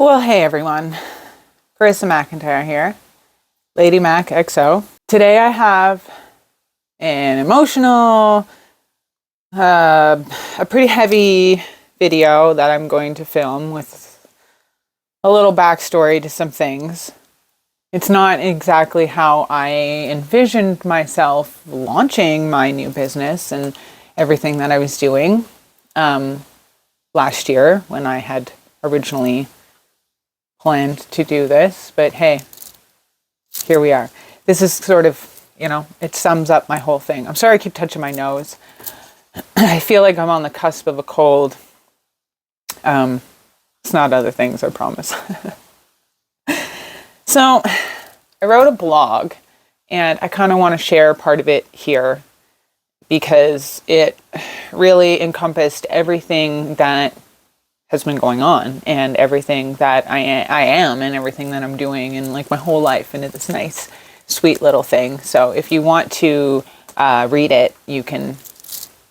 Well, hey everyone, Carissa McIntyre here, Lady Mac XO. Today I have an emotional, a pretty heavy video that I'm going to film with a little backstory to some things. It's not exactly how I envisioned myself launching my new business and everything that I was doing last year when I had originally planned to do this, but hey, here we are. This is sort of, it sums up my whole thing. I'm sorry I keep touching my nose. I feel like I'm on the cusp of a cold. It's not other things, I promise. So, I wrote a blog, and I kind of want to share part of it here because it really encompassed everything that has been going on and everything that I am and everything that I'm doing and like my whole life into this nice, sweet little thing. So if you want to read it, you can,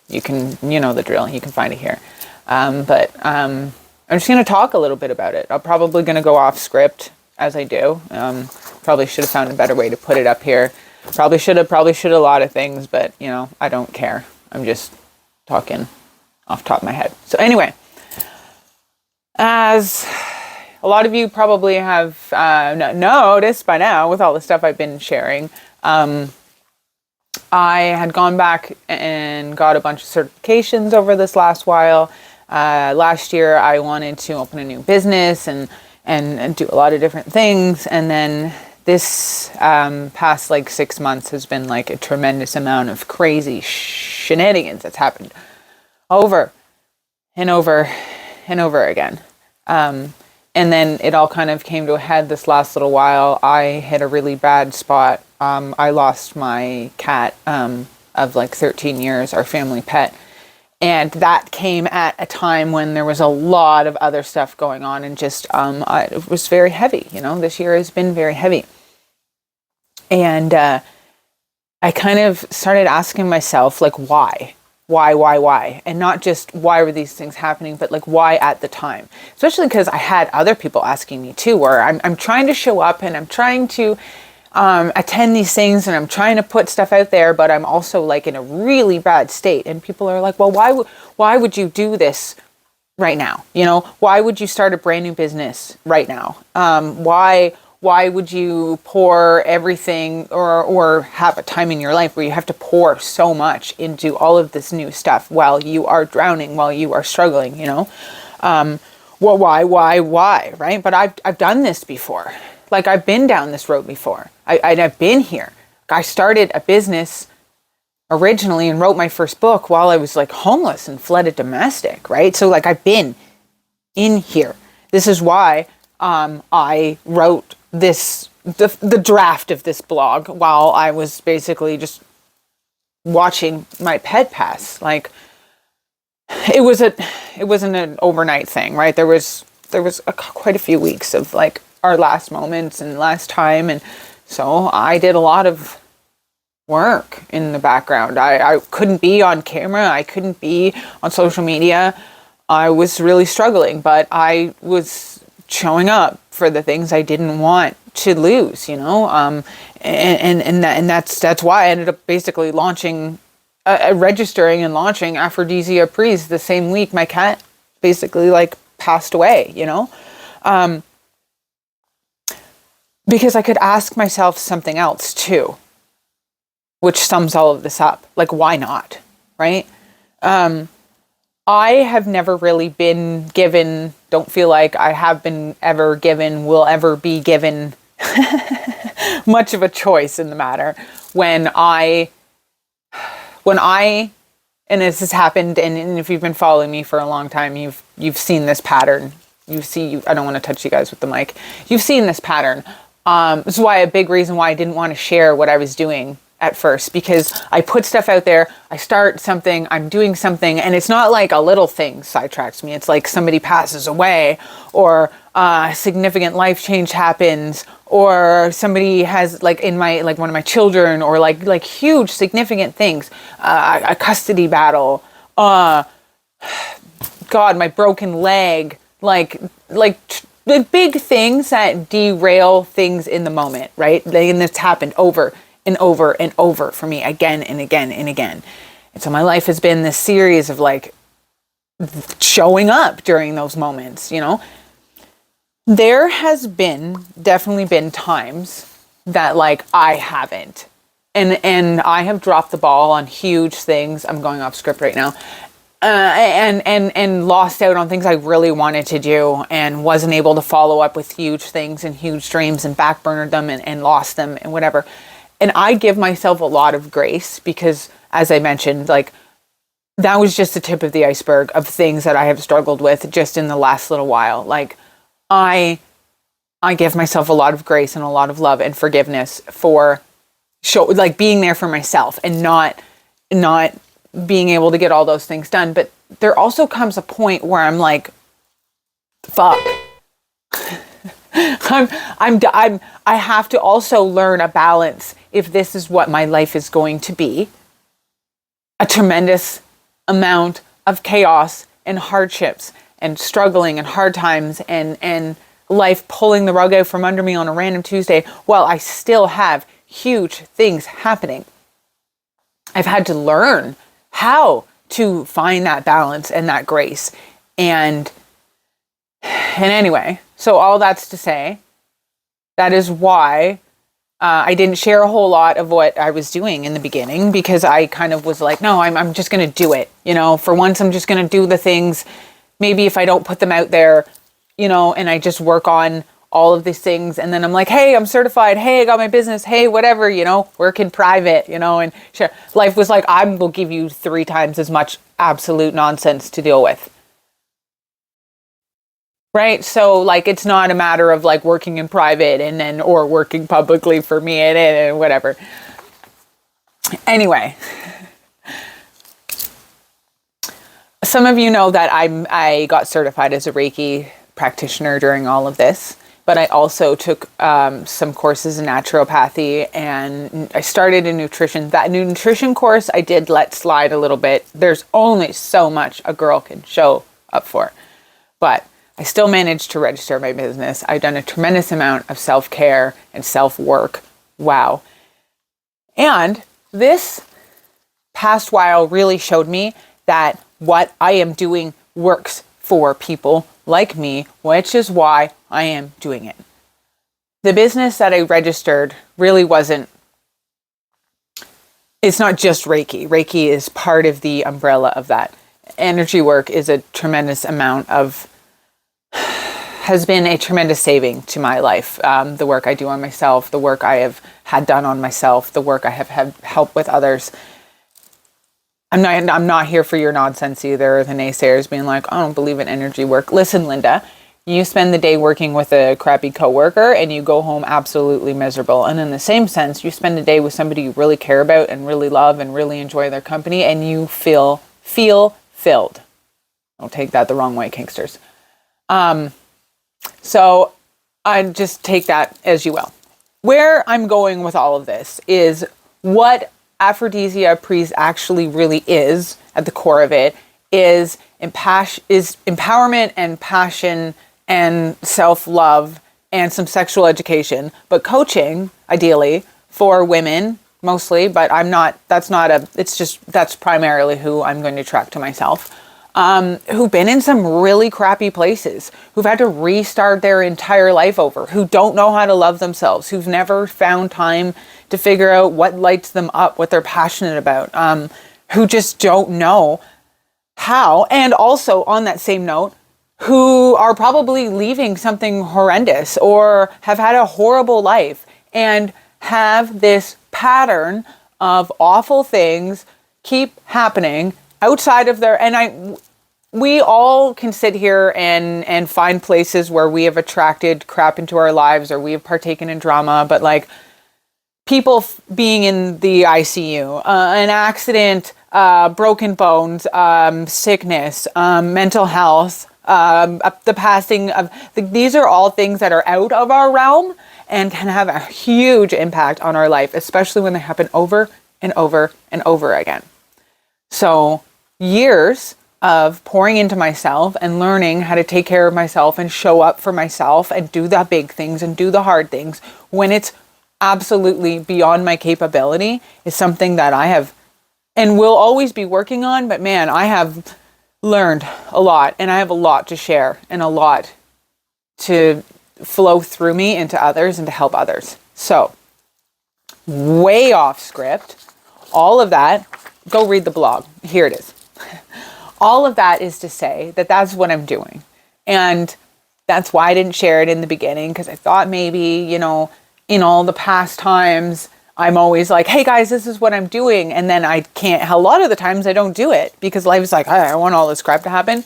the drill. You can find it here. But I'm just going to talk a little bit about it. I'm probably going to go off script as I do. Probably should have found a better way to put it up here. Probably should have a lot of things, but I don't care. I'm just talking off the top of my head. So anyway, as a lot of you probably have noticed by now with all the stuff I've been sharing, I had gone back and got a bunch of certifications over this last while. Last year I wanted to open a new business and do a lot of different things. And then this past 6 months has been like a tremendous amount of crazy shenanigans that's happened over and over and over again. And then it all kind of came to a head this last little while. I hit a really bad spot. I lost my cat of 13 years, our family pet. And that came at a time when there was a lot of other stuff going on and just it was very heavy. This year has been very heavy. And I kind of started asking myself, why? Why? And not just why were these things happening, but why at the time? Especially because I had other people asking me too, where I'm trying to show up and I'm trying to attend these things and I'm trying to put stuff out there, but I'm also in a really bad state. And people are like, well, why would you do this right now? Why would you start a brand new business right now? Why would you pour everything or have a time in your life where you have to pour so much into all of this new stuff while you are drowning, while you are struggling, well, why, right? But I've done this before. I've been down this road before. I've been here. I started a business originally and wrote my first book while I was homeless and fled a domestic, right? So I've been in here. This is why I wrote the draft of this blog while I was basically just watching my pet pass. It wasn't an overnight thing, right? There was quite a few weeks of our last moments and last time, and so I did a lot of work in the background. I couldn't be on camera. I couldn't be on social media. I was really struggling, but I was showing up for the things I didn't want to lose, and that's why I ended up basically launching, registering and launching Aphrodisia Pries the same week my cat basically passed away, because I could ask myself something else too, which sums all of this up. Why not, right? I have never really been given, don't feel like I have been ever given, will ever be given much of a choice in the matter. When I, and this has happened, and if you've been following me for a long time, you've seen this pattern. I don't want to touch you guys with the mic. You've seen this pattern. This is why a big reason why I didn't want to share what I was doing at first, because I put stuff out there, I start something, I'm doing something, and it's not a little thing sidetracks me. It's somebody passes away, or significant life change happens, or somebody has in my one of my children, or huge significant things, a custody battle, God, my broken leg, the big things that derail things in the moment, right? And this happened over and over and over for me again and again and again. And so my life has been this series of like showing up during those moments, you know? There has definitely been times that like I haven't. And I have dropped the ball on huge things. I'm going off script right now. And lost out on things I really wanted to do and wasn't able to follow up with huge things and huge dreams and backburnered them and lost them and whatever. And I give myself a lot of grace because, as I mentioned, like that was just the tip of the iceberg of things that I have struggled with just in the last little while. Like I give myself a lot of grace and a lot of love and forgiveness for like being there for myself and not being able to get all those things done. But there also comes a point where I'm like, fuck. I have to also learn a balance if this is what my life is going to be. A tremendous amount of chaos and hardships and struggling and hard times and life pulling the rug out from under me on a random Tuesday while I still have huge things happening. I've had to learn how to find that balance and that grace. And anyway, so all that's to say, that is why I didn't share a whole lot of what I was doing in the beginning, because I kind of was like, no, I'm just going to do it. You know, for once, I'm just going to do the things. Maybe if I don't put them out there, you know, and I just work on all of these things. And then I'm like, hey, I'm certified. Hey, I got my business. Hey, whatever, you know, work in private, you know, and sure. Life was like, I will give you 3 times as much absolute nonsense to deal with. Right. So like, it's not a matter of like working in private and then, or working publicly for me and whatever. Anyway, some of you know that I got certified as a Reiki practitioner during all of this. But I also took some courses in naturopathy and I started in nutrition. That nutrition course I did let slide a little bit. There's only so much a girl can show up for. But I still managed to register my business. I've done a tremendous amount of self-care and self-work. Wow. And this past while really showed me that what I am doing works for people like me, which is why I am doing it. The business that I registered really it's not just Reiki. Reiki is part of the umbrella of that. Energy work is a tremendous amount has been a tremendous saving to my life. The work I do on myself, the work I have had done on myself, the work I have had help with others. I'm not here for your nonsense either. The naysayers being like, I don't believe in energy work. Listen, Linda, you spend the day working with a crappy coworker and you go home absolutely miserable. And in the same sense, you spend a day with somebody you really care about and really love and really enjoy their company and you feel filled. Don't take that the wrong way, Kinksters. So I just take that as you will. Where I'm going with all of this is what Aphrodisia Priest actually really is at the core of it is empowerment and passion and self-love and some sexual education, but coaching ideally for women mostly, but that's primarily who I'm going to attract to myself. Who've been in some really crappy places, who've had to restart their entire life over, who don't know how to love themselves, who've never found time to figure out what lights them up, what they're passionate about, who just don't know how. And also on that same note, who are probably leaving something horrendous or have had a horrible life and have this pattern of awful things keep happening outside of their, we all can sit here and find places where we have attracted crap into our lives or we have partaken in drama, but like people being in the ICU, an accident, broken bones, sickness, mental health, the passing of, these are all things that are out of our realm and can have a huge impact on our life, especially when they happen over and over and over again. So years of pouring into myself and learning how to take care of myself and show up for myself and do the big things and do the hard things when it's absolutely beyond my capability is something that I have and will always be working on. But man, I have learned a lot, and I have a lot to share and a lot to flow through me into others and to help others. So, way off script, all of that, go read the blog. Here it is. All of that is to say that that's what I'm doing. And that's why I didn't share it in the beginning, because I thought maybe, you know, in all the past times, I'm always like, hey guys, this is what I'm doing. And then I can't, a lot of the times I don't do it because life is like, I want all this crap to happen.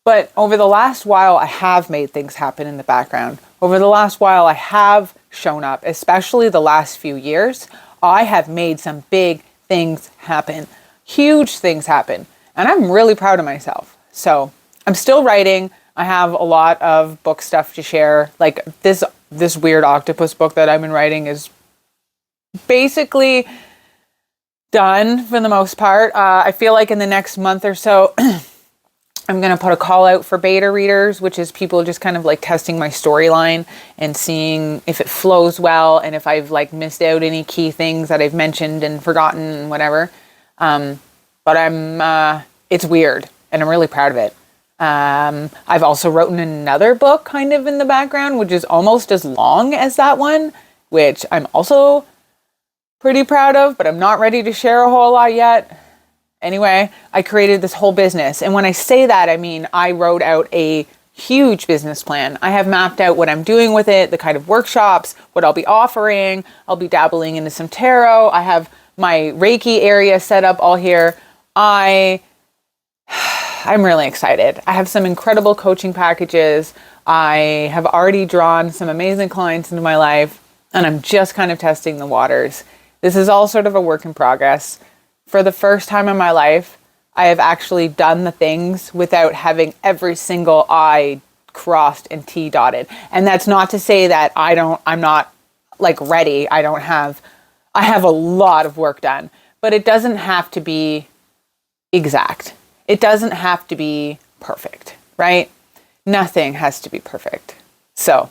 But over the last while, I have made things happen in the background. Over the last while, I have shown up, especially the last few years. I have made some big things happen, huge things happen. And I'm really proud of myself. So I'm still writing. I have a lot of book stuff to share. Like this weird octopus book that I've been writing is basically done for the most part. I feel like in the next month or so, I'm going to put a call out for beta readers, which is people just kind of like testing my storyline and seeing if it flows well and if I've like missed out any key things that I've mentioned and forgotten and whatever. But it's weird and I'm really proud of it. I've also written another book kind of in the background, which is almost as long as that one, which I'm also pretty proud of, but I'm not ready to share a whole lot yet. Anyway, I created this whole business. And when I say that, I mean, I wrote out a huge business plan. I have mapped out what I'm doing with it, the kind of workshops, what I'll be offering. I'll be dabbling into some tarot. I have my Reiki area set up all here. I'm really excited. I have some incredible coaching packages. I have already drawn some amazing clients into my life, and I'm just kind of testing the waters. This is all sort of a work in progress. For the first time in my life, I have actually done the things without having every single I crossed and T dotted. And that's not to say that I'm not like ready. I have a lot of work done, but it doesn't have to be exact. It doesn't have to be perfect, right? Nothing has to be perfect. So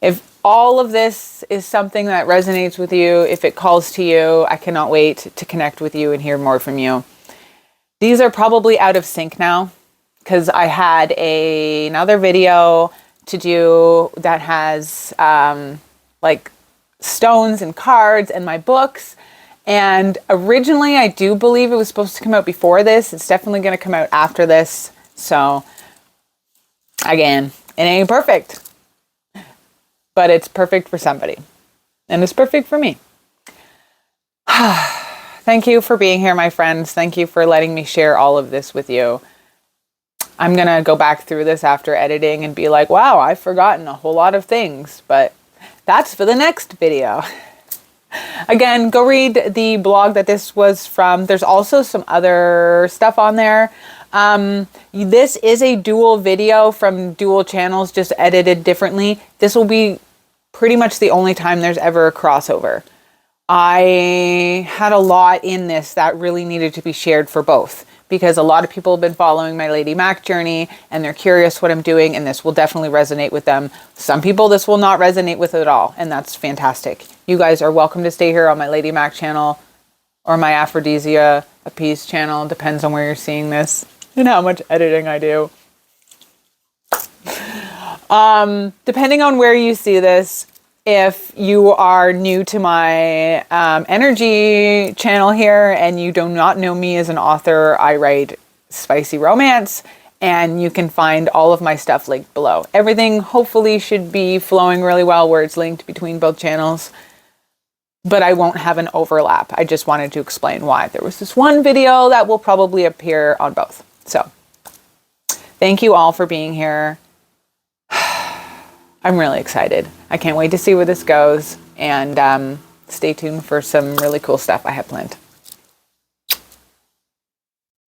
if all of this is something that resonates with you, if it calls to you, I cannot wait to connect with you and hear more from you. These are probably out of sync now because I had another video to do that has like stones and cards and my books. And originally I do believe it was supposed to come out before this. It's definitely going to come out after this. So again, it ain't perfect. But it's perfect for somebody. And it's perfect for me. Thank you for being here, my friends. Thank you for letting me share all of this with you. I'm going to go back through this after editing and be like, wow, I've forgotten a whole lot of things. But that's for the next video. Again, go read the blog that this was from. There's also some other stuff on there. This is a dual video from dual channels, just edited differently. This will be pretty much the only time there's ever a crossover. I had a lot in this that really needed to be shared for both because a lot of people have been following my Lady Mac journey and they're curious what I'm doing, and this will definitely resonate with them. Some people this will not resonate with at all, and that's fantastic. You guys are welcome to stay here on my Lady Mac channel or my Aphrodisia Appease channel. Depends on where you're seeing this and how much editing I do. Depending on where you see this, if you are new to my energy channel here and you do not know me as an author, I write spicy romance, and you can find all of my stuff linked below. Everything hopefully should be flowing really well where it's linked between both channels, but I won't have an overlap. I just wanted to explain why. There was this one video that will probably appear on both. So thank you all for being here. I'm really excited. I can't wait to see where this goes, and stay tuned for some really cool stuff I have planned.